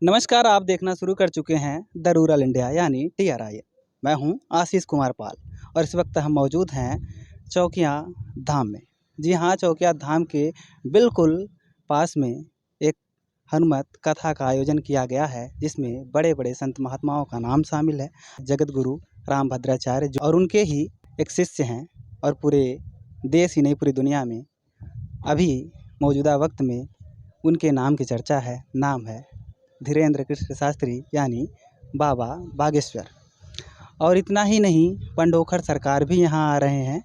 नमस्कार, आप देखना शुरू कर चुके हैं द रूरल इंडिया यानी TRI। मैं हूं आशीष कुमार पाल और इस वक्त हम मौजूद हैं चौकियां धाम में। जी हां, चौकियां धाम के बिल्कुल पास में एक हनुमत कथा का आयोजन किया गया है, जिसमें बड़े बड़े संत महात्माओं का नाम शामिल है। जगत गुरु रामभद्राचार्य और उनके ही एक शिष्य हैं और पूरे देश ही नहीं पूरी दुनिया में अभी मौजूदा वक्त में उनके नाम की चर्चा है। नाम है धीरेंद्र कृष्ण शास्त्री यानी बाबा बागेश्वर। और इतना ही नहीं, पंडोखर सरकार भी यहाँ आ रहे हैं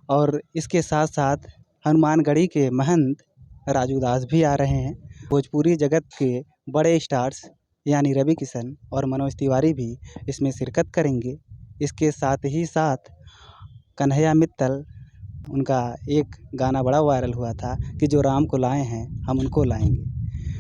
और इसके साथ साथ हनुमानगढ़ी के महंत राजू दास भी आ रहे हैं। भोजपुरी जगत के बड़े स्टार्स यानी रवि किशन और मनोज तिवारी भी इसमें शिरकत करेंगे। इसके साथ ही साथ कन्हैया मित्तल, उनका एक गाना बड़ा वायरल हुआ था कि जो राम को लाए हैं हम उनको लाएंगे।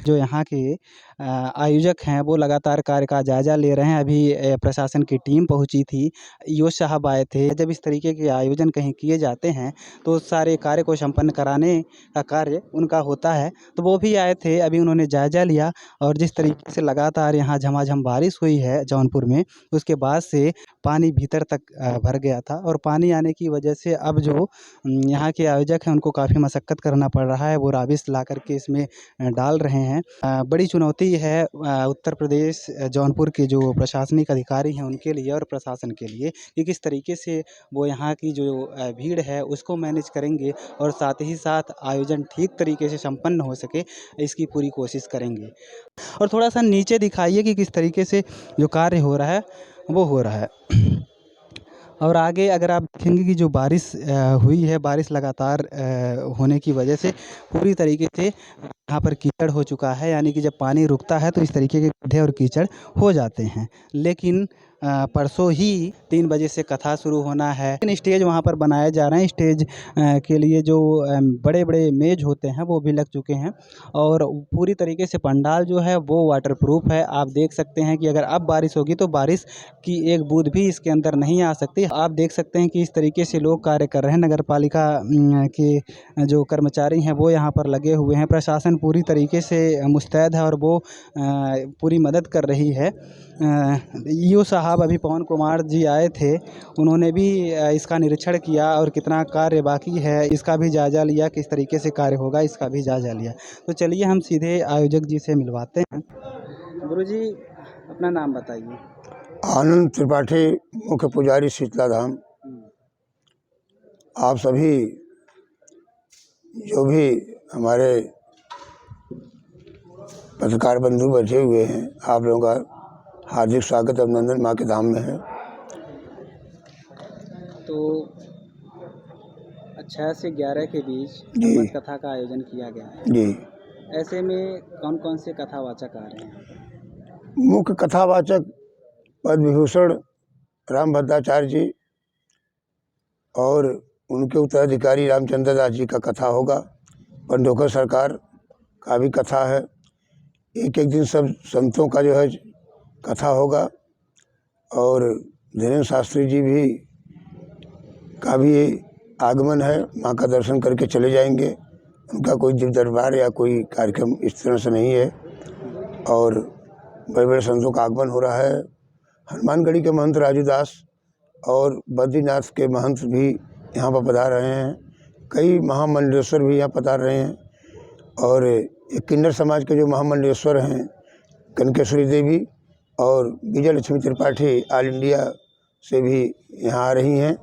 जो यहाँ के आयोजक हैं वो लगातार कार्य का जायज़ा ले रहे हैं। अभी प्रशासन की टीम पहुँची थी, ईओ साहब आए थे। जब इस तरीके के आयोजन कहीं किए जाते हैं तो सारे कार्य को संपन्न कराने का कार्य उनका होता है, तो वो भी आए थे। अभी उन्होंने जायज़ा लिया और जिस तरीके से लगातार यहाँ झमाझम बारिश हुई है जौनपुर में, उसके बाद से पानी भीतर तक भर गया था और पानी आने की वजह से अब जो यहाँ के आयोजक हैं उनको काफ़ी मशक्क़त करना पड़ रहा है। वो राबिस ला कर के इसमें डाल रहे हैं। बड़ी चुनौती है उत्तर प्रदेश जौनपुर के जो प्रशासनिक अधिकारी हैं उनके लिए और प्रशासन के लिए कि किस तरीके से वो यहाँ की जो भीड़ है उसको मैनेज करेंगे और साथ ही साथ आयोजन ठीक तरीके से संपन्न हो सके, इसकी पूरी कोशिश करेंगे। और थोड़ा सा नीचे दिखाइए कि किस तरीके से जो कार्य हो रहा है वो हो रहा है। और आगे अगर आप देखेंगे कि जो बारिश हुई है, बारिश लगातार होने की वजह से पूरी तरीके से यहाँ पर कीचड़ हो चुका है। यानी कि जब पानी रुकता है तो इस तरीके के गड्ढे और कीचड़ हो जाते हैं। लेकिन परसों ही 3 बजे से कथा शुरू होना है। लेकिन स्टेज वहाँ पर बनाए जा रहे हैं। स्टेज के लिए जो बड़े बड़े मेज होते हैं वो भी लग चुके हैं और पूरी तरीके से पंडाल जो है वो वाटरप्रूफ है। आप देख सकते हैं कि अगर अब बारिश होगी तो बारिश की एक बूंद भी इसके अंदर नहीं आ सकती। आप देख सकते हैं कि इस तरीके से लोग कार्य कर रहे हैं। नगर पालिका के जो कर्मचारी हैं वो यहाँ पर लगे हुए हैं। प्रशासन पूरी तरीके से मुस्तैद है और वो पूरी मदद कर रही है। ईओ साहब अभी पवन कुमार जी आए थे, उन्होंने भी इसका निरीक्षण किया और कितना कार्य बाकी है इसका भी जायज़ा लिया, किस तरीके से कार्य होगा इसका भी जायज़ा लिया। तो चलिए हम सीधे आयोजक जी से मिलवाते हैं। गुरुजी, अपना नाम बताइए। आनंद त्रिपाठी, मुख्य पुजारी शीतला धाम। आप सभी जो भी हमारे पत्रकार बंधु बैठे हुए हैं, आप लोगों का हार्दिक स्वागत अभिनंदन माँ के धाम में है। तो 6 से 11 के बीच जी हनुमत कथा का आयोजन किया गया है। जी, ऐसे में कौन कौन से कथावाचक आ रहे हैं? मुख्य कथावाचक पद्म विभूषण रामभद्राचार्य जी और उनके उत्तराधिकारी रामचंद्र दास जी का कथा होगा। पंडोखर सरकार का भी कथा है। एक एक दिन सब संतों का जो है कथा होगा और धीरेन्द्र शास्त्री जी भी का भी आगमन है। माँ का दर्शन करके चले जाएंगे। उनका कोई दिव्य दरबार या कोई कार्यक्रम इस तरह से नहीं है और बड़े बड़े संतों का आगमन हो रहा है। हनुमानगढ़ी के महंत राजू दास और बद्रीनाथ के महंत भी यहाँ पर पधार रहे हैं। कई महामंडलेश्वर भी यहाँ पधार रहे हैं और एक किन्नर समाज के जो महामंडलेश्वर हैं कनकेश्वरी देवी और विजय लक्ष्मी त्रिपाठी ऑल इंडिया से भी यहाँ आ रही हैं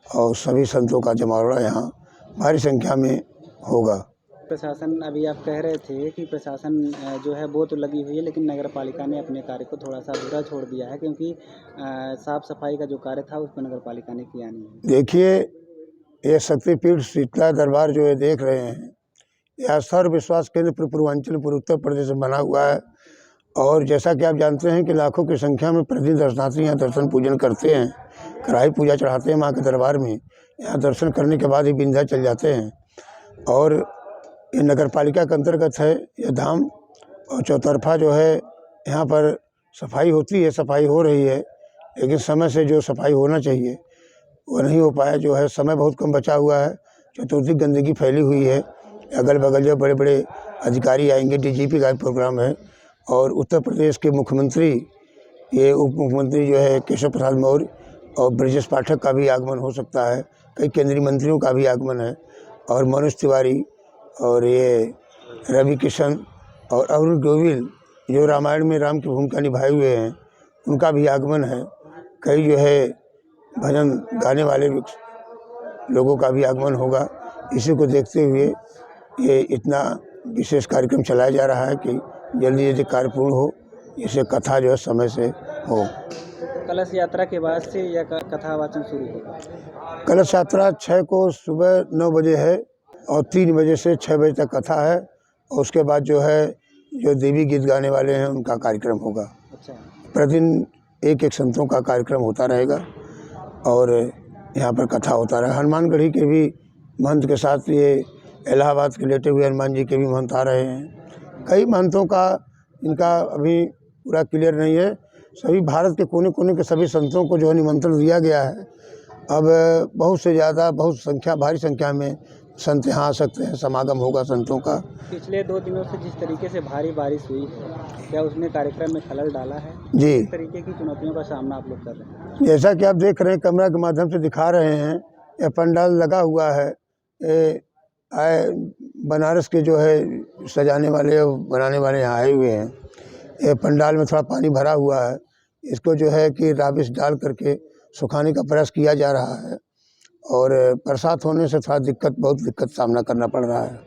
और सभी संतों का जमावड़ा यहाँ भारी संख्या में होगा। प्रशासन, अभी आप कह रहे थे कि प्रशासन जो है वो तो लगी हुई है, लेकिन नगर पालिका ने अपने कार्य को थोड़ा सा अधूरा छोड़ दिया है क्योंकि साफ सफाई का जो कार्य था उसको नगर पालिका ने किया नहीं है। देखिए, ये शक्तिपीठ शीतला दरबार जो है देख रहे हैं, ये आस्था और विश्वास केंद्र पूर्वांचल पूर्व उत्तर प्रदेश में बना हुआ है और जैसा कि आप जानते हैं कि लाखों की संख्या में प्रतिदिन दर्शनार्थी यहाँ दर्शन पूजन करते हैं, कढ़ाई पूजा चढ़ाते हैं माँ के दरबार में। यहाँ दर्शन करने के बाद ही विंध्याचल जाते हैं और ये नगर पालिका के अंतर्गत है यह धाम और चौतरफा जो है यहाँ पर सफाई होती है, सफाई हो रही है, लेकिन समय से जो सफाई होना चाहिए वो नहीं हो पाया। जो है समय बहुत कम बचा हुआ है, चतुर्थी गंदगी फैली हुई है। अगल बगल जो बड़े बड़े अधिकारी आएंगे, डीजीपी का प्रोग्राम है, और उत्तर प्रदेश के मुख्यमंत्री, ये उप मुख्यमंत्री जो है केशव प्रसाद मौर्य और ब्रजेश पाठक का भी आगमन हो सकता है। कई केंद्रीय मंत्रियों का भी आगमन है और मनोज तिवारी और ये रवि किशन और अरुण गोविल जो रामायण में राम की भूमिका निभाए हुए हैं, उनका भी आगमन है। कई जो है भजन गाने वाले लोगों का भी आगमन होगा। इसी को देखते हुए ये इतना विशेष कार्यक्रम चलाया जा रहा है कि जल्दी जल्दी कार्य पूर्ण हो, इससे कथा जो है समय से हो। कलश यात्रा के बाद से यह कथा वाचन शुरू होगा। कलश यात्रा 6 को सुबह 9 बजे है और 3 बजे से 6 बजे तक कथा है और उसके बाद जो है जो देवी गीत गाने वाले हैं उनका कार्यक्रम होगा। अच्छा। प्रतिदिन एक एक संतों का कार्यक्रम होता रहेगा और यहाँ पर कथा होता रहा। हनुमानगढ़ी के भी महंत के साथ ये इलाहाबाद के लेटे हुए हनुमान जी के भी महंत आ रहे हैं। कई महंतों का इनका अभी पूरा क्लियर नहीं है। सभी भारत के कोने कोने के सभी संतों को जो है निमंत्रण दिया गया है। अब बहुत से ज़्यादा भारी संख्या में संत यहाँ आ सकते हैं, समागम होगा संतों का। पिछले 2 दिनों से जिस तरीके से भारी बारिश हुई है, क्या उसने कार्यक्रम में खलल डाला है? जी, किस तरीके की चुनौतियों का सामना आप लोग कर रहे हैं? जैसा कि आप देख रहे हैं, कैमरा के माध्यम से दिखा रहे हैं, यह पंडाल लगा हुआ है। बनारस के जो है सजाने वाले और बनाने वाले यहाँ आए हुए हैं। ये पंडाल में थोड़ा पानी भरा हुआ है, इसको जो है कि राबिश डाल करके सुखाने का प्रयास किया जा रहा है और बरसात होने से थोड़ा बहुत दिक्कत सामना करना पड़ रहा है।